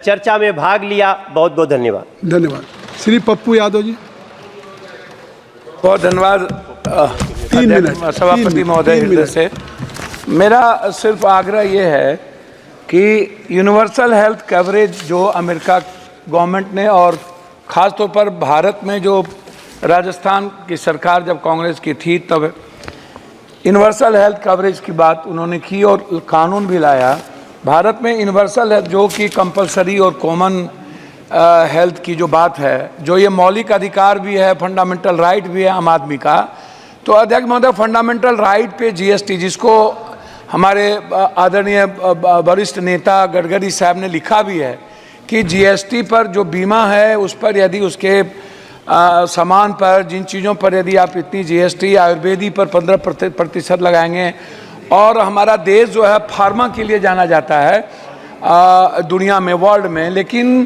चर्चा में भाग लिया। बहुत बहुत धन्यवाद। धन्यवाद। श्री पप्पू यादव जी। बहुत धन्यवाद 3 मिनट सभापति महोदय हृदय से। मेरा सिर्फ आग्रह ये है कि यूनिवर्सल हेल्थ कवरेज जो अमेरिका गवर्नमेंट ने और ख़ास तौर पर भारत में जो राजस्थान की सरकार जब कांग्रेस की थी तब यूनिवर्सल हेल्थ कवरेज की बात उन्होंने की और कानून भी लाया। भारत में यूनिवर्सल हेल्थ जो कि कंपलसरी और कॉमन हेल्थ की जो बात है, जो ये मौलिक अधिकार भी है, फंडामेंटल राइट भी है आम आदमी का। तो अध्यक्ष महोदय, फंडामेंटल राइट पे जीएसटी, जिसको हमारे आदरणीय वरिष्ठ नेता गडकरी साहब ने लिखा भी है कि जीएसटी पर जो बीमा है उस पर यदि उसके सामान पर जिन चीज़ों पर यदि आप इतनी जीएसटी, आयुर्वेदी पर 15% लगाएंगे, और हमारा देश जो है फार्मा के लिए जाना जाता है दुनिया में, वर्ल्ड में, लेकिन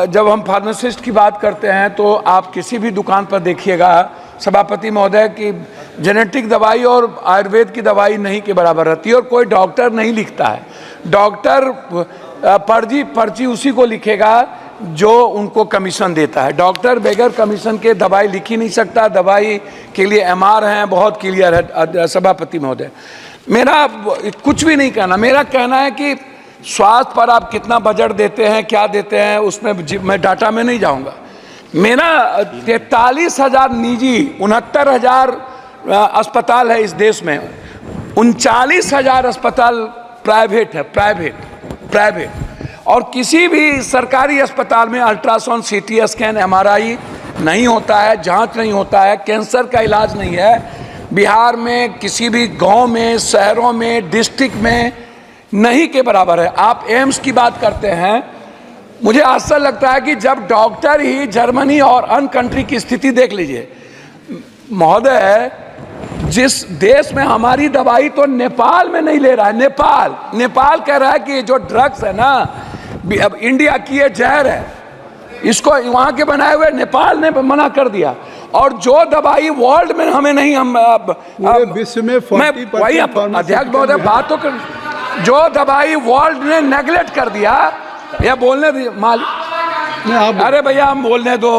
जब हम फार्मासिस्ट की बात करते हैं तो आप किसी भी दुकान पर देखिएगा सभापति महोदय की जेनेटिक दवाई और आयुर्वेद की दवाई नहीं के बराबर रहती है, और कोई डॉक्टर नहीं लिखता है। डॉक्टर पर्ची उसी को लिखेगा जो उनको कमीशन देता है। डॉक्टर बगैर कमीशन के दवाई लिख ही नहीं सकता। दवाई के लिए एमआर हैं, बहुत क्लियर है सभापति महोदय। मेरा कुछ भी नहीं कहना, मेरा कहना है कि स्वास्थ्य पर आप कितना बजट देते हैं, क्या देते हैं, उसमें मैं डाटा में नहीं जाऊंगा। मेरा 43,000 निजी, 69,000 अस्पताल है इस देश में, 39,000 अस्पताल प्राइवेट है, प्राइवेट। और किसी भी सरकारी अस्पताल में अल्ट्रासाउंड, सीटी स्कैन, एमआरआई नहीं होता है, जांच नहीं होता है, कैंसर का इलाज नहीं है। बिहार में किसी भी गांव में, शहरों में, डिस्ट्रिक्ट में नहीं के बराबर है। आप एम्स की बात करते हैं, मुझे आश्चर्य लगता है कि जब डॉक्टर ही जर्मनी और अन्य कंट्री की स्थिति देख लीजिए महोदय, जिस देश में हमारी दवाई तो नेपाल में नहीं ले रहा है। नेपाल कह रहा है कि जो ड्रग्स है ना, अब इंडिया की ये जहर है, इसको वहां के बनाए हुए नेपाल ने मना कर दिया। और जो दवाई वर्ल्ड में हमें नहीं, हम विश्व में वही अध्यक्ष महोदय बात तो कर, जो दवाई वर्ल्ड ने नेगलेक्ट कर दिया, या बोलने दी मालिक, अरे भैया हम बोलने दो,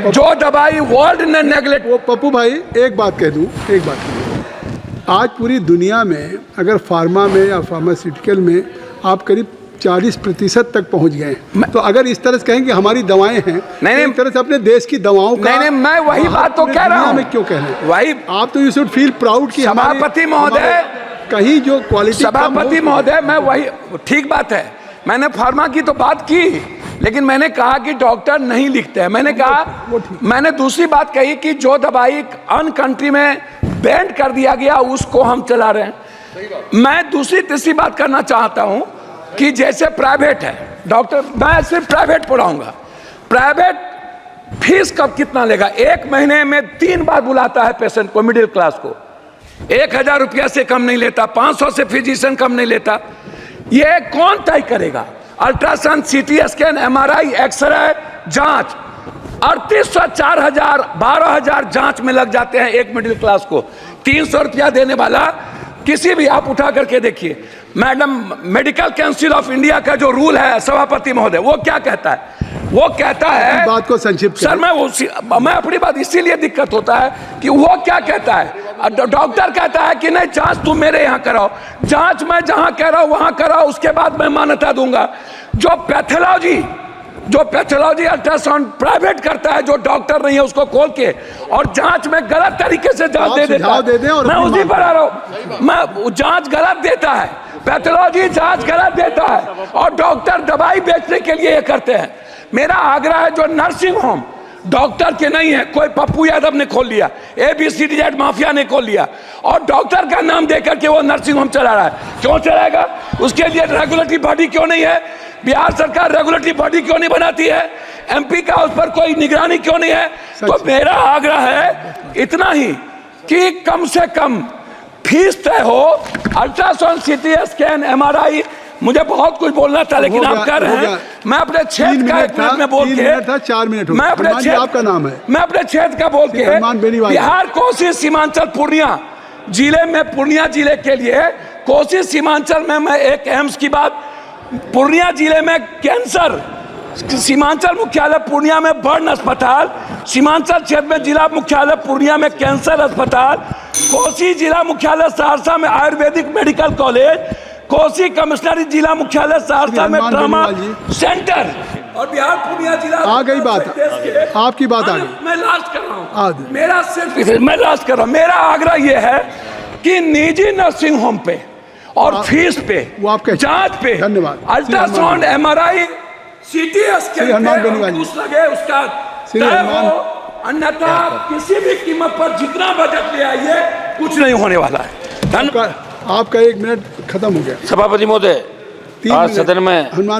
जो दवाई वर्ल्ड ने नेगलेक्ट। वो पप्पू भाई एक बात कह दूं, आज पूरी दुनिया में अगर फार्मा में या फार्मास्यूटिकल में आप करीब 40% तक पहुंच गए, तो अगर इस तरह से कहें कि हमारी दवाएं हैं, नहीं, एक तरह से अपने देश की दवाओं का, नहीं, मैं वही बात तो कह रहा हूं। मैं क्यों कह रहे हैं वही आप तो यू शुड फील प्राउड कि सभापति महोदय कहीं जो क्वालिटी, सभापति महोदय मैं वही, ठीक बात है, मैंने फार्मा की तो बात की, लेकिन मैंने कहा कि डॉक्टर नहीं लिखते हैं। मैंने दूसरी बात कही कि जो दवाई अन्य कंट्री में बैन कर दिया गया उसको हम चला रहे हैं। मैं दूसरी तीसरी बात करना चाहता हूं कि जैसे प्राइवेट है डॉक्टर, मैं सिर्फ प्राइवेट पढ़ाऊंगा, प्राइवेट फीस कब कितना लेगा? 1 महीने में 3 बार बुलाता है पेशेंट को, मिडिल क्लास को, 1,000 रुपया से कम नहीं लेता, 500 से फिजिशियन कम नहीं लेता। ये कौन तय करेगा? Ultrasound, CT scan, MRI, x ray, जांच 3800, 4,000, 12,000 जांच में लग जाते हैं एक मिडिल क्लास को। 300 रुपया देने वाला किसी भी, आप उठा करके देखिए madam, medical council of India का जो रूल है सभापति महोदय, वो क्या कहता है? वो कहता है, बात को संक्षिप्त सर मैं अपनी बात, इसीलिए दिक्कत होता है कि वो क्या कहता है, डॉक्टर कहता है कि नहीं जांच तुम मेरे यहाँ कराओ, जांच मैं जहां कह रहा हूं वहां कराओ, उसके बाद मैं मान्यता दूंगा। जो पैथोलॉजी अल्ट्रासाउंड प्राइवेट करता है, जो डॉक्टर नहीं है उसको खोल के और जांच में गलत तरीके से जांच दे देता है। मैं उसी पर आ रहा हूं, मैं जांच गलत देता है, पैथोलॉजी जांच गलत देता है, और डॉक्टर दवाई बेचने के लिए ये करते हैं। मेरा आग्रह है, जो नर्सिंग होम डॉक्टर के नहीं है, कोई पप्पू यादव ने खोल लिया, ABCD माफिया ने खोल लिया, और डॉक्टर का नाम देकर के वो नर्सिंग होम चला रहा है। क्यों चलाएगा? उसके लिए रेगुलेटरी बॉडी क्यों नहीं है? बिहार सरकार रेगुलेटरी बॉडी क्यों नहीं बनाती है? MP का उस पर कोई निगरानी क्यों नहीं है? तो मेरा आग्रह है इतना ही कि कम से कम फीस तय हो, अल्ट्रासाउंड, सीटी स्कैन, एमआरआई। मुझे बहुत कुछ बोलना था, लेकिन आप कर रहे हैं। मैं अपने क्षेत्र का 1 मिनट में बोल के, 4 मिनट मैं अपने क्षेत्र, आपका नाम है, मैं अपने क्षेत्र का बोल के, बिहार, कोसी, सीमांचल, पूर्णिया जिले में, पूर्णिया जिले के लिए कोसी सीमांचल में मैं एक एम्स की बात पूर्णिया जिले में कैंसर, सीमांचल मुख्यालय पूर्णिया में बर्न अस्पताल, सीमांचल क्षेत्र में जिला मुख्यालय पूर्णिया में कैंसर अस्पताल, कोसी जिला मुख्यालय सहरसा में आयुर्वेदिक मेडिकल कॉलेज, कोसी कमिश्नरी जिला मुख्यालय सहरसा में ट्रॉमा सेंटर, और बिहार पूर्णिया जिला। आ गई बात, आपकी बात आ गई। मैं लास्ट कर रहा हूँ, मेरा सिर्फ मैं लास्ट कर रहा हूँ। मेरा आग्रह यह है कि निजी नर्सिंग होम पे और फीस पे, जांच पे, अल्ट्रासाउंड, MRI, CT स्कैन घूस लगे उसका तय हो, अन्यथा किसी भी कीमत पर जितना बजट ले आइए कुछ नहीं होने वाला है। आपका 1 मिनट खत्म हो गया। सभापति महोदय, आज सदन में